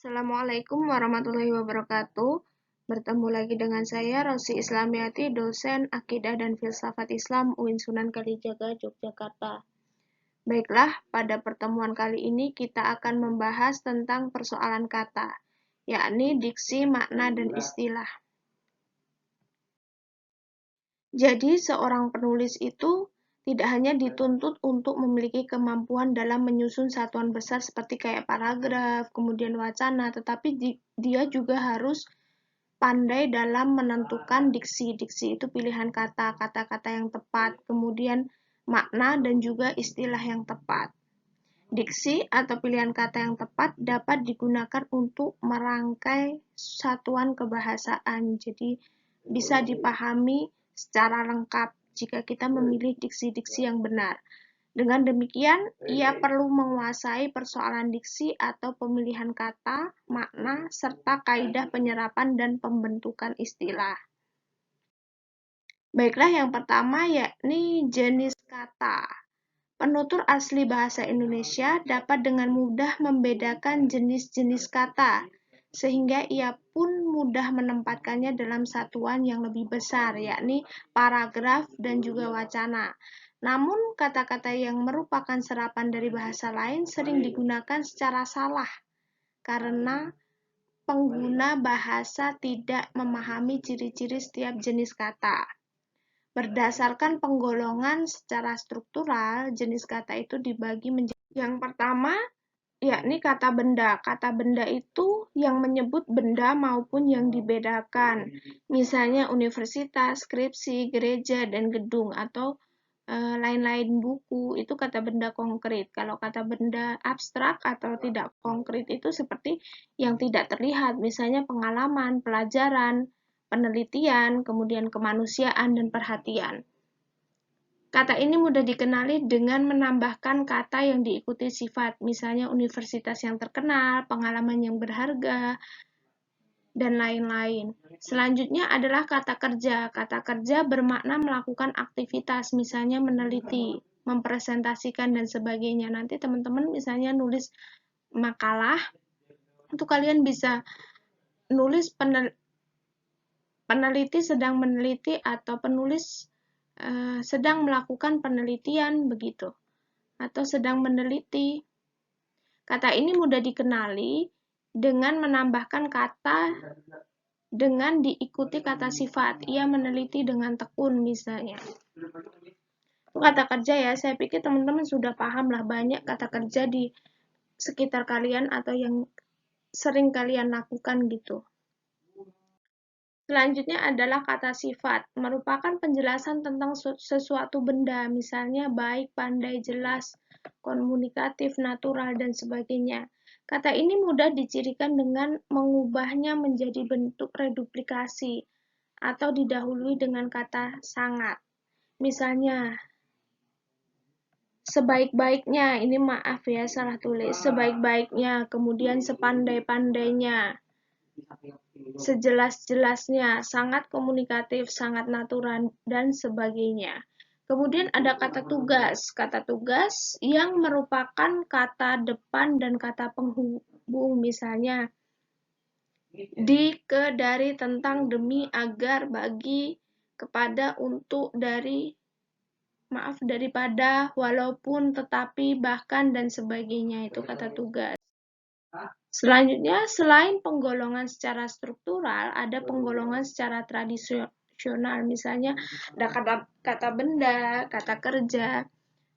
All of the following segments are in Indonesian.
Assalamualaikum warahmatullahi wabarakatuh. Bertemu lagi dengan saya, Rosi Islamiati, dosen Akidah dan Filsafat Islam UIN Sunan Kalijaga, Yogyakarta. Baiklah, pada pertemuan kali ini kita akan membahas tentang persoalan kata, yakni diksi, makna, dan istilah. Jadi, seorang penulis itu tidak hanya dituntut untuk memiliki kemampuan dalam menyusun satuan besar seperti kayak paragraf, kemudian wacana, tetapi dia juga harus pandai dalam menentukan diksi. Diksi itu pilihan kata, kata-kata yang tepat, kemudian makna dan juga istilah yang tepat. Diksi atau pilihan kata yang tepat dapat digunakan untuk merangkai satuan kebahasaan. Jadi bisa dipahami secara lengkap jika kita memilih diksi-diksi yang benar. Dengan demikian, ia perlu menguasai persoalan diksi atau pemilihan kata, makna, serta kaidah penyerapan dan pembentukan istilah. Baiklah, yang pertama yakni jenis kata. Penutur asli bahasa Indonesia dapat dengan mudah membedakan jenis-jenis kata, sehingga ia pun mudah menempatkannya dalam satuan yang lebih besar, yakni paragraf dan juga wacana. Namun, kata-kata yang merupakan serapan dari bahasa lain sering digunakan secara salah, karena pengguna bahasa tidak memahami ciri-ciri setiap jenis kata. Berdasarkan penggolongan secara struktural, jenis kata itu dibagi menjadi yang pertama, yakni kata benda. Kata benda itu yang menyebut benda maupun yang dibedakan. Misalnya universitas, skripsi, gereja, dan gedung, atau lain-lain buku, itu kata benda konkret. Kalau kata benda abstrak atau tidak konkret itu seperti yang tidak terlihat, misalnya pengalaman, pelajaran, penelitian, kemudian kemanusiaan, dan perhatian. Kata ini mudah dikenali dengan menambahkan kata yang diikuti sifat, misalnya universitas yang terkenal, pengalaman yang berharga, dan lain-lain. Selanjutnya adalah kata kerja. Kata kerja bermakna melakukan aktivitas, misalnya meneliti, mempresentasikan, dan sebagainya. Nanti teman-teman misalnya nulis makalah, itu kalian bisa nulis peneliti sedang meneliti atau penulis sedang melakukan penelitian begitu, atau sedang meneliti. Kata ini mudah dikenali dengan menambahkan kata dengan diikuti kata sifat. Ia meneliti dengan tekun misalnya. Itu kata kerja ya. Saya pikir teman-teman sudah paham lah, banyak kata kerja di sekitar kalian atau yang sering kalian lakukan gitu. Selanjutnya adalah kata sifat, merupakan penjelasan tentang sesuatu benda, misalnya baik, pandai, jelas, komunikatif, natural, dan sebagainya. Kata ini mudah dicirikan dengan mengubahnya menjadi bentuk reduplikasi atau didahului dengan kata sangat. Misalnya, sebaik-baiknya, ini maaf ya, salah tulis, sebaik-baiknya, kemudian sepandai-pandainya, sejelas-jelasnya, sangat komunikatif, sangat natural, dan sebagainya. Kemudian ada kata tugas. Kata tugas yang merupakan kata depan dan kata penghubung, misalnya di, ke, dari, tentang, demi, agar, bagi, kepada, untuk, dari, maaf, daripada, walaupun, tetapi, bahkan, dan sebagainya. Itu kata tugas. Selanjutnya, selain penggolongan secara struktural, ada penggolongan secara tradisional. Misalnya, ada kata benda, kata kerja.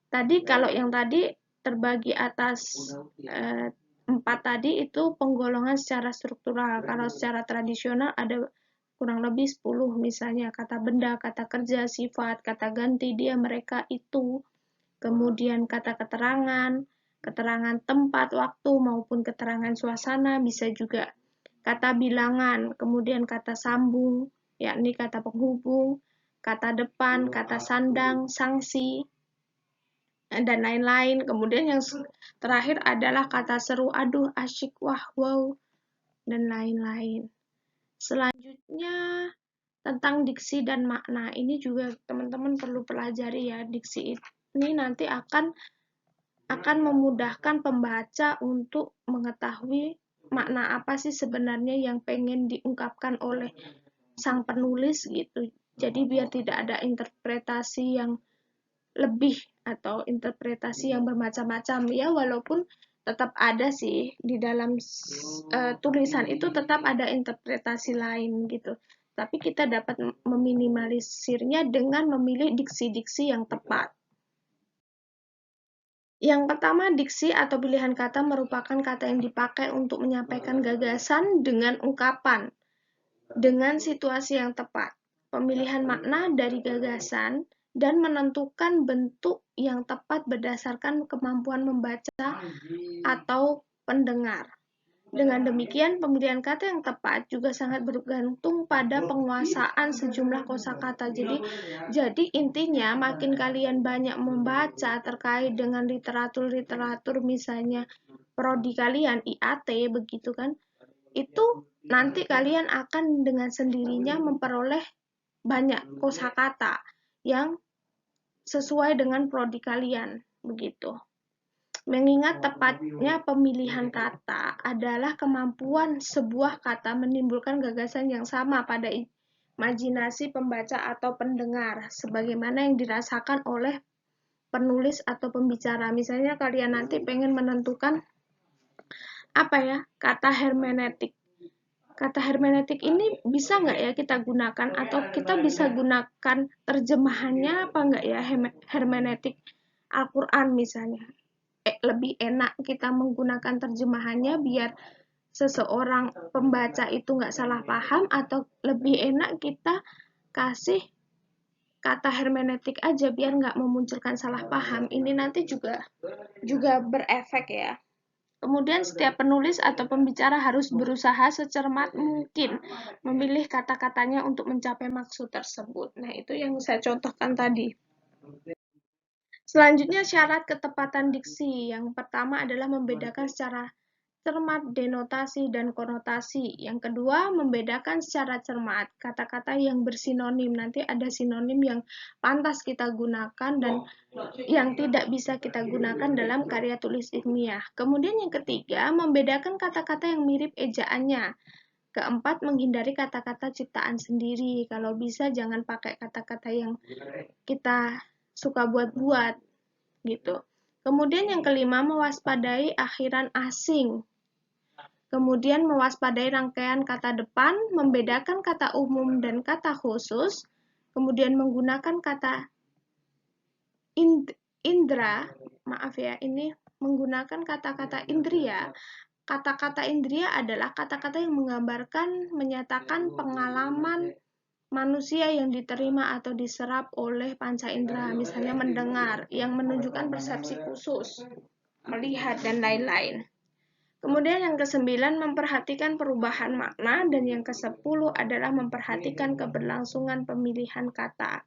Tadi, kalau yang tadi terbagi atas 4 tadi, itu penggolongan secara struktural. Kalau secara tradisional ada kurang lebih 10, misalnya kata benda, kata kerja, sifat, kata ganti, dia, mereka, itu. Kemudian kata keterangan, keterangan tempat, waktu, maupun keterangan suasana, bisa juga kata bilangan, kemudian kata sambung, yakni kata penghubung, kata depan, kata sandang, sanksi, dan lain-lain. Kemudian yang terakhir adalah kata seru, aduh, asyik, wah, wow, dan lain-lain. Selanjutnya, tentang diksi dan makna. Ini juga teman-teman perlu pelajari ya. Diksi ini nanti akan memudahkan pembaca untuk mengetahui makna apa sih sebenarnya yang pengen diungkapkan oleh sang penulis gitu. Jadi biar tidak ada interpretasi yang lebih atau interpretasi yang bermacam-macam ya, walaupun tetap ada sih di dalam tulisan itu tetap ada interpretasi lain gitu. Tapi kita dapat meminimalisirnya dengan memilih diksi-diksi yang tepat. Yang pertama, diksi atau pilihan kata merupakan kata yang dipakai untuk menyampaikan gagasan dengan ungkapan, dengan situasi yang tepat, pemilihan makna dari gagasan, dan menentukan bentuk yang tepat berdasarkan kemampuan membaca atau pendengar. Dengan demikian, pemilihan kata yang tepat juga sangat bergantung pada penguasaan sejumlah kosakata. Jadi intinya makin kalian banyak membaca terkait dengan literatur misalnya prodi kalian IAT begitu kan, itu nanti kalian akan dengan sendirinya memperoleh banyak kosakata yang sesuai dengan prodi kalian begitu. Mengingat tepatnya pemilihan kata adalah kemampuan sebuah kata menimbulkan gagasan yang sama pada imajinasi pembaca atau pendengar, sebagaimana yang dirasakan oleh penulis atau pembicara. Misalnya kalian nanti pengen menentukan kata hermeneutik. Kata hermeneutik ini bisa nggak ya kita gunakan, atau kita bisa gunakan terjemahannya apa nggak ya, hermeneutik Al-Quran misalnya. Lebih enak kita menggunakan terjemahannya biar seseorang pembaca itu nggak salah paham, atau lebih enak kita kasih kata hermeneutik aja biar nggak memunculkan salah paham. Ini nanti juga berefek ya. Kemudian setiap penulis atau pembicara harus berusaha secermat mungkin memilih kata-katanya untuk mencapai maksud tersebut. Nah, itu yang saya contohkan tadi. Selanjutnya, syarat ketepatan diksi. Yang pertama adalah membedakan secara cermat denotasi dan konotasi. Yang kedua, membedakan secara cermat kata-kata yang bersinonim. Nanti ada sinonim yang pantas kita gunakan dan yang tidak bisa kita gunakan dalam karya tulis ilmiah. Kemudian yang ketiga, membedakan kata-kata yang mirip ejaannya. Keempat, menghindari kata-kata ciptaan sendiri. Kalau bisa jangan pakai kata-kata yang kita suka buat-buat gitu. Kemudian yang kelima, mewaspadai akhiran asing. Kemudian mewaspadai rangkaian kata depan, membedakan kata umum dan kata khusus. Kemudian menggunakan kata indra, maaf ya, ini menggunakan kata-kata indria. Kata-kata indria adalah kata-kata yang menggambarkan, menyatakan pengalaman manusia yang diterima atau diserap oleh panca indera, misalnya mendengar, yang menunjukkan persepsi khusus, melihat, dan lain-lain. Kemudian yang ke-9, memperhatikan perubahan makna, dan yang ke-10 adalah memperhatikan keberlangsungan pemilihan kata.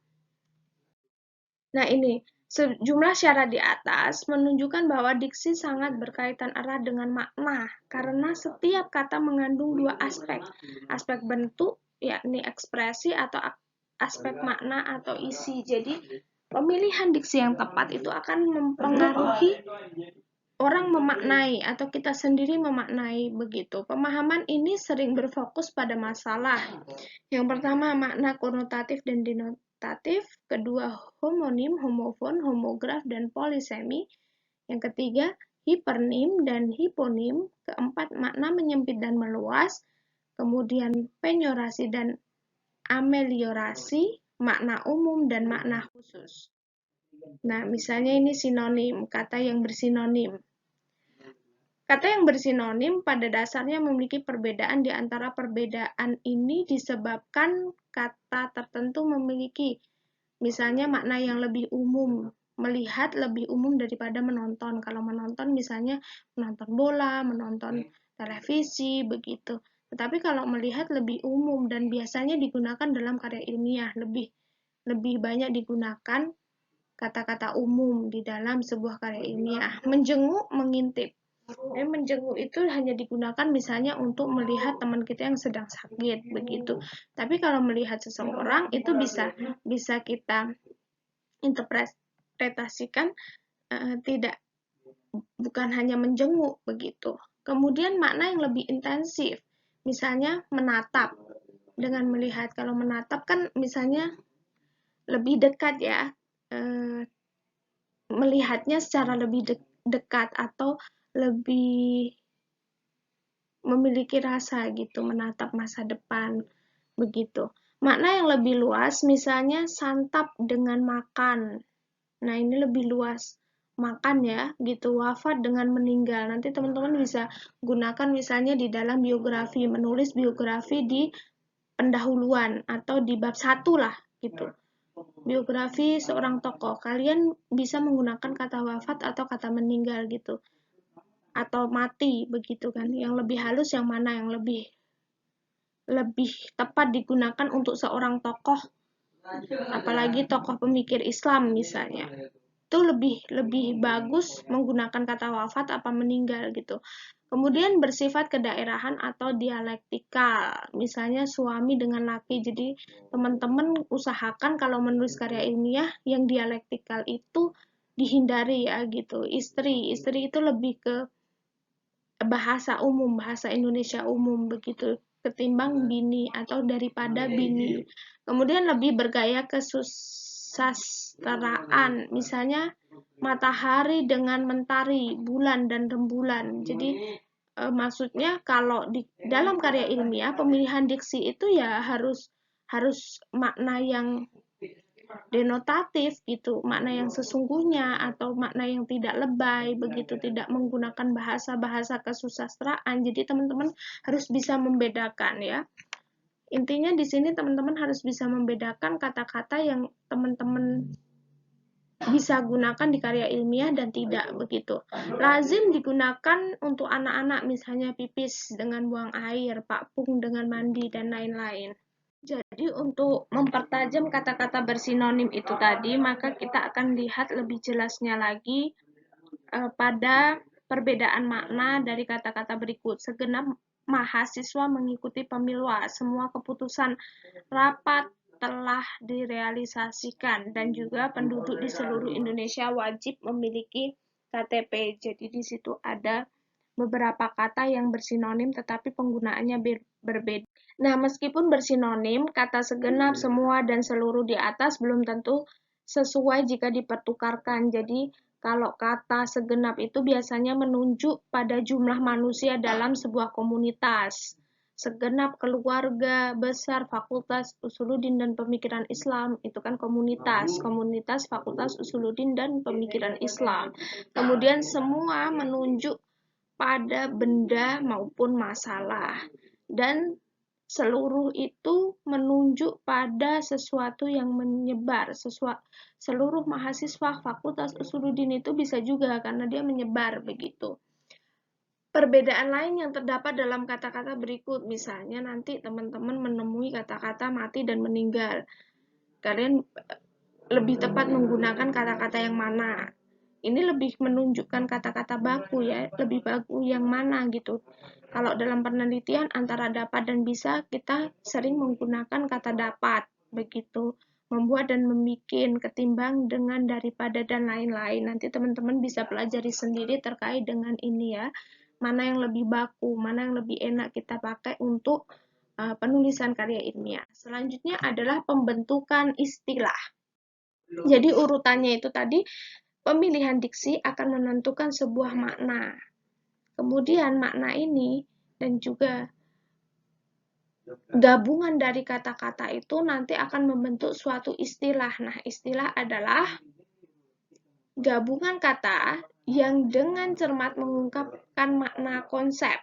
Nah, ini sejumlah syarat di atas menunjukkan bahwa diksi sangat berkaitan erat dengan makna, karena setiap kata mengandung dua aspek bentuk, yakni ekspresi, atau aspek makna atau isi. Jadi, pemilihan diksi yang tepat itu akan mempengaruhi orang memaknai atau kita sendiri memaknai begitu. Pemahaman ini sering berfokus pada masalah. Yang pertama, makna konotatif dan denotatif. Kedua, homonim, homofon, homograf, dan polisemi. Yang ketiga, hipernim dan hiponim. Keempat, makna menyempit dan meluas. Kemudian penyorasi dan ameliorasi, makna umum dan makna khusus. Nah, misalnya ini sinonim, kata yang bersinonim. Kata yang bersinonim pada dasarnya memiliki perbedaan di antara perbedaan ini disebabkan kata tertentu memiliki, misalnya makna yang lebih umum. Melihat lebih umum daripada menonton. Kalau menonton misalnya menonton bola, menonton televisi, begitu. Tetapi kalau melihat lebih umum dan biasanya digunakan dalam karya ilmiah, lebih banyak digunakan kata-kata umum di dalam sebuah karya ilmiah. Menjenguk, mengintip. Menjenguk itu hanya digunakan misalnya untuk melihat teman kita yang sedang sakit, begitu. Tapi kalau melihat seseorang itu bisa kita interpretasikan bukan hanya menjenguk begitu. Kemudian makna yang lebih intensif, misalnya menatap. Dengan melihat, kalau menatap kan misalnya lebih dekat ya, melihatnya secara lebih dekat atau lebih memiliki rasa gitu, menatap masa depan begitu. Makna yang lebih luas misalnya santap dengan makan. Nah, ini lebih luas. Makan ya, gitu. Wafat dengan meninggal. Nanti teman-teman bisa gunakan misalnya di dalam biografi, menulis biografi di pendahuluan atau di bab 1 lah gitu. Biografi seorang tokoh. Kalian bisa menggunakan kata wafat atau kata meninggal gitu. Atau mati begitu kan. Yang lebih halus yang mana, yang lebih tepat digunakan untuk seorang tokoh, apalagi tokoh pemikir Islam misalnya. Itu lebih bagus menggunakan kata wafat apa meninggal gitu. Kemudian bersifat kedaerahan atau dialektikal, misalnya suami dengan laki. Jadi teman-teman usahakan kalau menulis karya ilmiah yang dialektikal itu dihindari ya gitu. Istri itu lebih ke bahasa umum, bahasa Indonesia umum begitu, ketimbang bini atau daripada bini. Kemudian lebih bergaya kesusastraan, misalnya matahari dengan mentari, bulan dan rembulan. Jadi maksudnya kalau di dalam karya ilmiah pemilihan diksi itu ya harus makna yang denotatif gitu, makna yang sesungguhnya atau makna yang tidak lebay begitu, tidak menggunakan bahasa-bahasa kesusastraan. Jadi teman-teman harus bisa membedakan ya. Intinya di sini teman-teman harus bisa membedakan kata-kata yang teman-teman bisa gunakan di karya ilmiah dan tidak begitu. Lazim digunakan untuk anak-anak, misalnya pipis dengan buang air, pakpung dengan mandi dan lain-lain. Jadi untuk mempertajam kata-kata bersinonim itu tadi, maka kita akan lihat lebih jelasnya lagi pada perbedaan makna dari kata-kata berikut. Segenap mahasiswa mengikuti pemilu, semua keputusan rapat telah direalisasikan dan juga penduduk di seluruh Indonesia wajib memiliki KTP. Jadi di situ ada beberapa kata yang bersinonim tetapi penggunaannya berbeda. Nah, meskipun bersinonim, kata segenap, semua, dan seluruh di atas belum tentu sesuai jika dipertukarkan. Jadi, kalau kata segenap itu biasanya menunjuk pada jumlah manusia dalam sebuah komunitas. Segenap keluarga besar Fakultas Usuluddin dan Pemikiran Islam, itu kan komunitas Fakultas Usuluddin dan Pemikiran Islam. Kemudian semua menunjuk pada benda maupun masalah. Dan seluruh itu menunjuk pada sesuatu yang menyebar. Seluruh mahasiswa Fakultas Usuluddin itu bisa juga karena dia menyebar begitu. Perbedaan lain yang terdapat dalam kata-kata berikut, misalnya nanti teman-teman menemui kata-kata mati dan meninggal. Kalian lebih tepat menggunakan kata-kata yang mana? Ini lebih menunjukkan kata-kata baku ya, lebih baku yang mana gitu. Kalau dalam penelitian antara dapat dan bisa, kita sering menggunakan kata dapat, begitu. Membuat dan membikin, ketimbang dengan, daripada, dan lain-lain. Nanti teman-teman bisa pelajari sendiri terkait dengan ini ya. Mana yang lebih baku, mana yang lebih enak kita pakai untuk penulisan karya ilmiah. Selanjutnya adalah pembentukan istilah. Jadi urutannya itu tadi, pemilihan diksi akan menentukan sebuah makna. Kemudian makna ini dan juga gabungan dari kata-kata itu nanti akan membentuk suatu istilah. Nah, istilah adalah gabungan kata yang dengan cermat mengungkapkan makna konsep,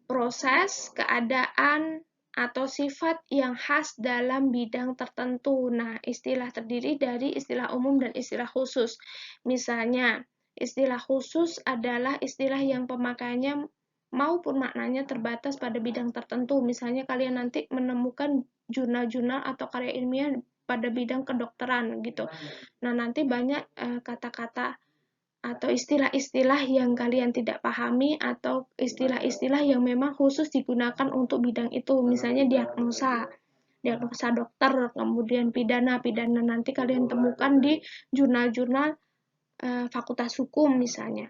proses, keadaan, atau sifat yang khas dalam bidang tertentu. Nah, istilah terdiri dari istilah umum dan istilah khusus. Misalnya, istilah khusus adalah istilah yang pemakaiannya maupun maknanya terbatas pada bidang tertentu. Misalnya kalian nanti menemukan jurnal-jurnal atau karya ilmiah pada bidang kedokteran gitu. Nah, nanti banyak kata-kata atau istilah-istilah yang kalian tidak pahami atau istilah-istilah yang memang khusus digunakan untuk bidang itu. Misalnya diagnosa dokter, kemudian pidana nanti kalian temukan di jurnal-jurnal Fakultas Hukum misalnya.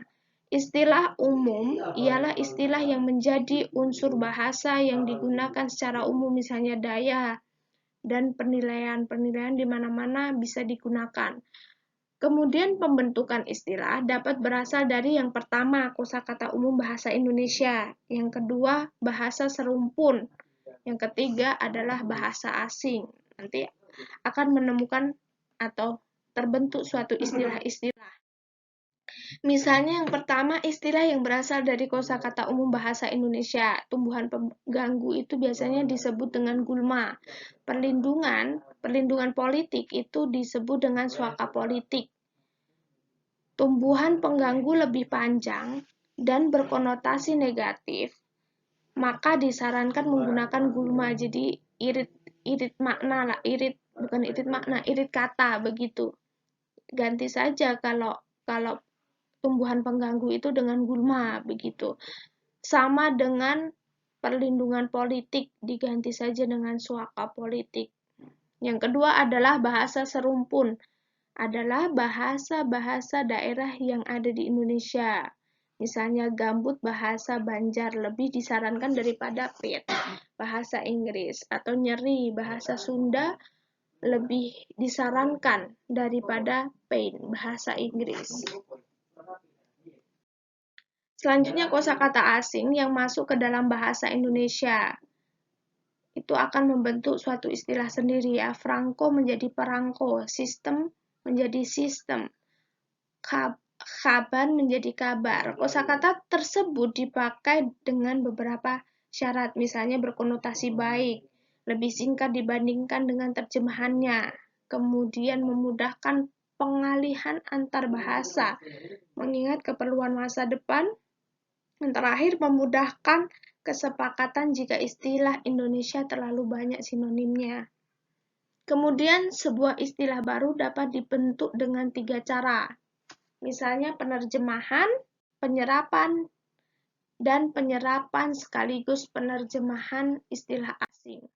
Istilah umum ialah istilah yang menjadi unsur bahasa yang digunakan secara umum, misalnya daya dan penilaian-penilaian di mana-mana bisa digunakan. Kemudian pembentukan istilah dapat berasal dari yang pertama, kosakata umum bahasa Indonesia, yang kedua, bahasa serumpun, yang ketiga adalah bahasa asing. Nanti akan menemukan atau terbentuk suatu istilah-istilah. Misalnya yang pertama, istilah yang berasal dari kosakata umum bahasa Indonesia. Tumbuhan pengganggu itu biasanya disebut dengan gulma. Perlindungan politik itu disebut dengan suaka politik. Tumbuhan pengganggu lebih panjang dan berkonotasi negatif, maka disarankan menggunakan gulma. Jadi irit makna lah, irit kata begitu. Ganti saja kalau tumbuhan pengganggu itu dengan gulma begitu. Sama dengan perlindungan politik, diganti saja dengan suaka politik. Yang kedua adalah bahasa serumpun, adalah bahasa-bahasa daerah yang ada di Indonesia. Misalnya gambut bahasa Banjar lebih disarankan daripada pit bahasa Inggris, atau nyeri bahasa Sunda lebih disarankan daripada pain bahasa Inggris. Selanjutnya kosakata asing yang masuk ke dalam bahasa Indonesia itu akan membentuk suatu istilah sendiri ya. Frangko menjadi perangko, sistem menjadi sistem, kabar menjadi kabar. Kosakata tersebut dipakai dengan beberapa syarat, misalnya berkonotasi baik, lebih singkat dibandingkan dengan terjemahannya, kemudian memudahkan pengalihan antar bahasa, mengingat keperluan masa depan. Yang terakhir, memudahkan kesepakatan jika istilah Indonesia terlalu banyak sinonimnya. Kemudian, sebuah istilah baru dapat dibentuk dengan 3 cara. Misalnya penerjemahan, penyerapan, dan penyerapan sekaligus penerjemahan istilah asing.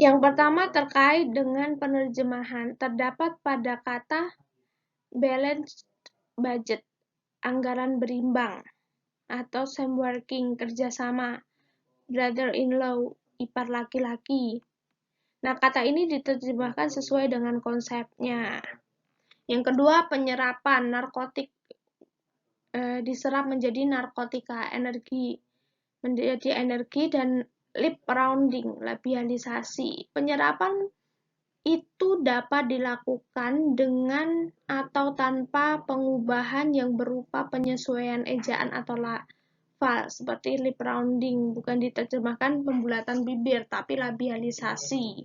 Yang pertama terkait dengan penerjemahan, terdapat pada kata balanced budget, anggaran berimbang, atau same working, kerjasama, brother-in-law, ipar laki-laki. Nah, kata ini diterjemahkan sesuai dengan konsepnya. Yang kedua, penyerapan, narkotik diserap menjadi narkotika, energi menjadi energi, dan lip rounding, labialisasi. Penyerapan itu dapat dilakukan dengan atau tanpa pengubahan yang berupa penyesuaian ejaan atau lafal, seperti lip rounding, bukan diterjemahkan pembulatan bibir, tapi labialisasi,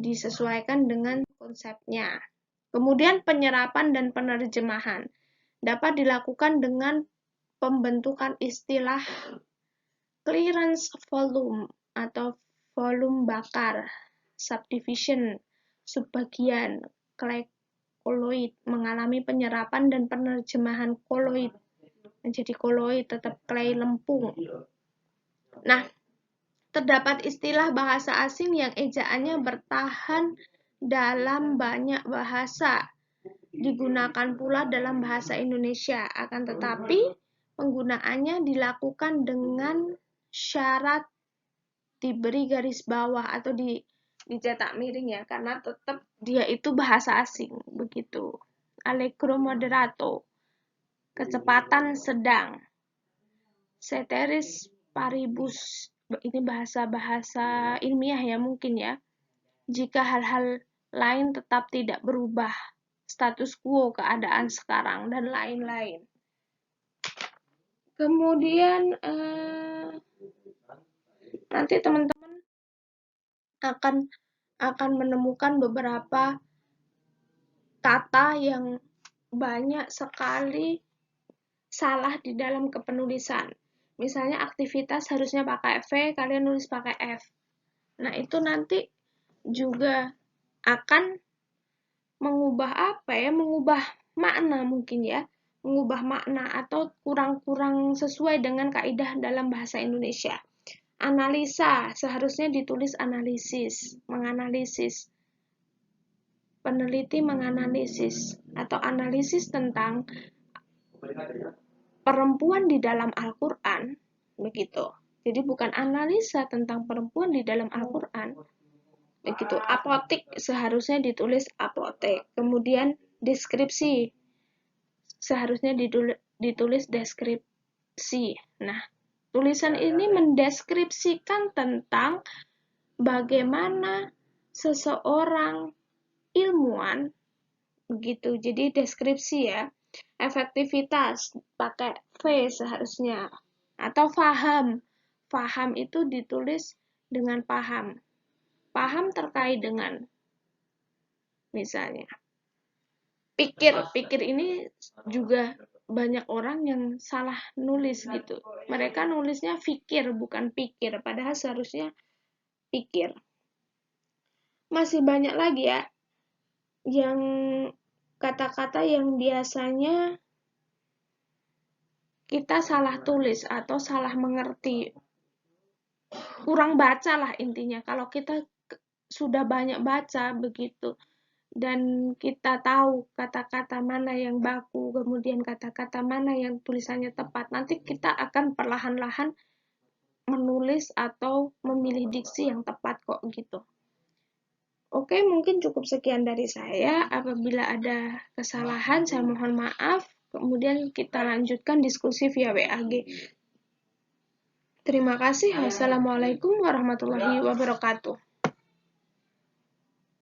disesuaikan dengan konsepnya. Kemudian penyerapan dan penerjemahan dapat dilakukan dengan pembentukan istilah clearance volume atau volume bakar, subdivision, subbagian, koloid, mengalami penyerapan dan penerjemahan koloid menjadi koloid, tetap clay lempung. Nah, terdapat istilah bahasa asing yang ejaannya bertahan dalam banyak bahasa, digunakan pula dalam bahasa Indonesia, akan tetapi penggunaannya dilakukan dengan syarat diberi garis bawah atau dicetak miring ya, karena tetap dia itu bahasa asing begitu. Allegro moderato, kecepatan sedang. Ceteris paribus, ini bahasa-bahasa ilmiah ya mungkin ya. Jika hal-hal lain tetap tidak berubah, status quo, keadaan sekarang, dan lain-lain. Kemudian nanti teman-teman akan menemukan beberapa kata yang banyak sekali salah di dalam kepenulisan. Misalnya aktivitas harusnya pakai V, kalian nulis pakai F. Nah, itu nanti juga akan mengubah mengubah makna mungkin ya. Mengubah makna atau kurang-kurang sesuai dengan kaidah dalam bahasa Indonesia. Analisa, seharusnya ditulis analisis, menganalisis. Peneliti menganalisis atau analisis tentang perempuan di dalam Al-Quran, begitu. Jadi bukan analisa tentang perempuan di dalam Al-Quran, begitu. Apotik seharusnya ditulis apotek. Kemudian deskripsi seharusnya ditulis deskripsi. Nah, tulisan ini mendeskripsikan tentang bagaimana seseorang ilmuwan, begitu. Jadi deskripsi ya. Efektivitas pakai V seharusnya, atau faham. Faham itu ditulis dengan paham. Paham terkait dengan misalnya pikir ini juga banyak orang yang salah nulis gitu. Mereka nulisnya fikir bukan pikir, padahal seharusnya pikir. Masih banyak lagi ya yang kata-kata yang biasanya kita salah tulis atau salah mengerti, kurang baca lah intinya. Kalau kita sudah banyak baca begitu dan kita tahu kata-kata mana yang baku, kemudian kata-kata mana yang tulisannya tepat, nanti kita akan perlahan-lahan menulis atau memilih diksi yang tepat kok gitu. Oke, mungkin cukup sekian dari saya. Apabila ada kesalahan, saya mohon maaf. Kemudian kita lanjutkan diskusi via WAG. Terima kasih. Wassalamualaikum warahmatullahi wabarakatuh.